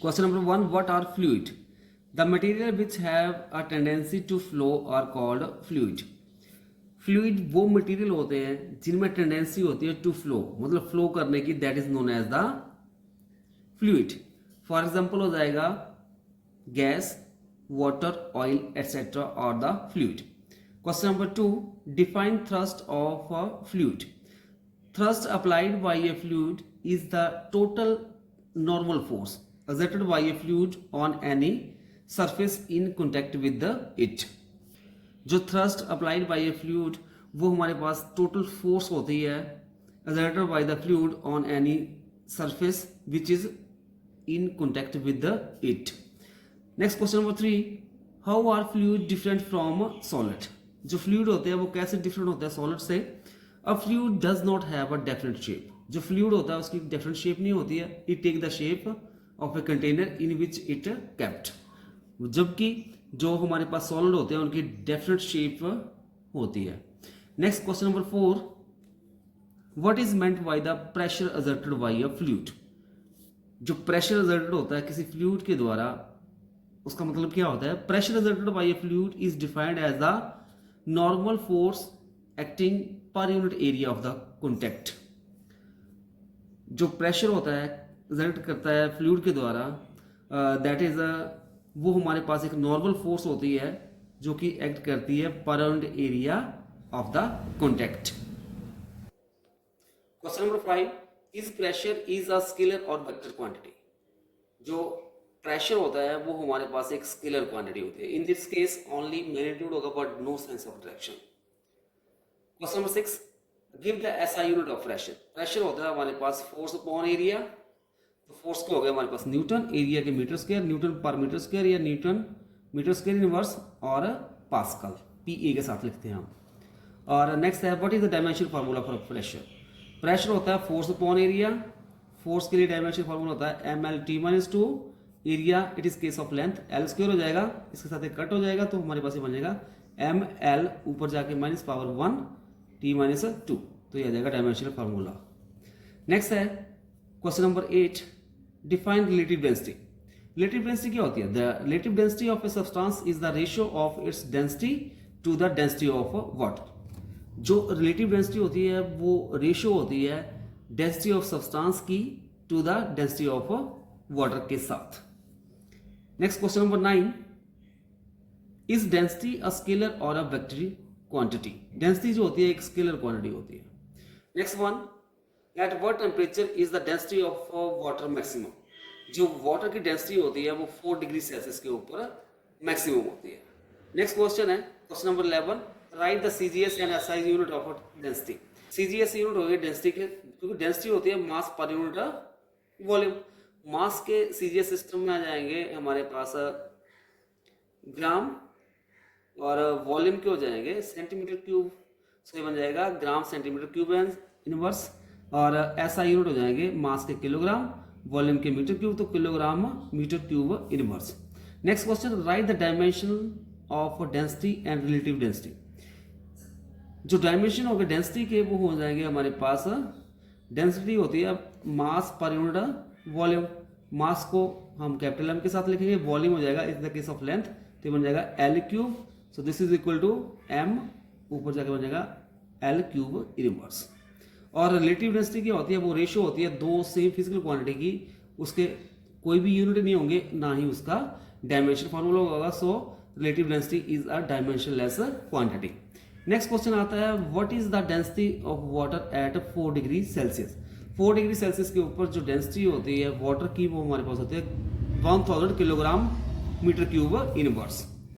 Question number 1, what are fluid? The material which have a tendency to flow are called fluid. Fluid वो material होते हैं जिनमें tendency होती है to flow, मतलब फ्लो करने की, that is known as the fluid. For example हो जाएगा गैस, वाटर, ऑयल एटसेट्रा और the fluid. Question number 2, define thrust of a fluid. Thrust applied by a fluid is the total normal force exerted by a fluid on any surface in contact with it. जो thrust applied by a fluid वो हमारे पास total force होती है exerted by the fluid on any surface which is in contact with it. Next question number 3, how are fluid different from solid? जो fluid होते हैं वो कैसे different होते हैं solid से? A fluid does not have a definite shape. जो fluid होता है उसकी definite shape नहीं होती है. It take the shape of a container in which it kept. जबकि जो हमारे पास solid होते हैं उनकी definite shape होती है. Next question number 4. What is meant by the pressure exerted by a fluid? जो pressure exerted होता है किसी fluid के द्वारा, उसका मतलब क्या होता है? Pressure exerted by a fluid is defined as the normal force acting per unit area of the contact. जो प्रेशर होता है एक्सर्ट करता है फ्लूइड के द्वारा, दैट इज वो हमारे पास एक नॉर्मल फोर्स होती है जो कि एक्ट करती है per unit area of the contact. Question number 5, is pressure is a scalar और वेक्टर क्वांटिटी. जो प्रेशर होता है वो हमारे पास एक स्केलर क्वांटिटी होती है. In this case only magnitude होगा but no sense of direction. Question number 6, give the SI unit of pressure. Pressure होता है हमारे पास फोर्स अपॉन एरिया. तो फोर्स को हो गया हमारे पास न्यूटन, एरिया के मीटर स्क्वायर, न्यूटन पर मीटर स्क्वायर या न्यूटन मीटर स्क्वायर इनवर्स और पास्कल पीए के साथ लिखते हैं हम. और नेक्स्ट है what is the dimension formula for pressure. Pressure होता है फोर्स अपॉन एरिया. फोर्स के लिए डायमेंशन फार्मूला होता है ml(T-2). Area it is case of length L square हो जाएगा, इसके साथ एक कट हो जाएगा तो हमारे पास ये बन जाएगा ml ऊपर जाके माइनस पावर 1 T-2. तो ये आ जाएगा डायमेंशनल फार्मूला. नेक्स्ट है question number 8, define relative density. Relative density क्या होती है? The relative density of a substance is the ratio of its density to the density of water. जो रिलेटिव डेंसिटी होती है वो रेशियो होती है डेंसिटी ऑफ सब्सटेंस की to the density of water के साथ. Next question number 9, is density a scalar और अ वेक्टर क्वांटिटी. डेंसिटी जो होती है एक स्केलर क्वांटिटी होती है. Next one, at what temperature is the density of water maximum. जो वाटर की डेंसिटी होती है वो 4 डिग्री सेल्सियस के ऊपर मैक्सिमम होती है. नेक्स्ट क्वेश्चन है question number 11, right the CGS and SI unit of density. CGS unit हो गई डेंसिटी के, क्योंकि डेंसिटी होती है मास पर यूनिट वॉल्यूम. मास के सीजीएस सिस्टम में आ जाएंगे हमारे पास ग्राम और वॉल्यूम के हो जाएंगे सेंटीमीटर क्यूब. सो ये बन जाएगा ग्राम सेंटीमीटर क्यूब इनवर्स. और एसआई यूनिट हो जाएंगे मास के किलोग्राम, वॉल्यूम के मीटर क्यूब, तो kilogram metre cube inverse. Next question, write the dimension of density and relative density. जो डायमेंशन होगा डेंसिटी के वो हो जाएंगे हमारे पास, डेंसिटी होती है मास पर यूनिट वॉल्यूम. मास को हम कैपिटल एम के साथ लिखेंगे, वॉल्यूम हो जाएगा in the case of length तो बन जाएगा L cube. So this is equal to M ऊपर जाके बन जाएगा एल क्यूब इनवर्स. और रिलेटिव डेंसिटी क्या होती है? वो रेशियो होती है दो सेम फिजिकल क्वांटिटी की, उसके कोई भी यूनिट नहीं होंगे, ना ही उसका डायमेंशन फार्मूला होगा. So relative density is a dimensionless quantity. Next question आता है what is the density of water at 4 degree Celsius. 4 degree Celsius के ऊपर जो डेंसिटी होती है वाटर की वो हमारे पास होती है 1000 किलोग्राम मीटर क्यूब इनवर्स.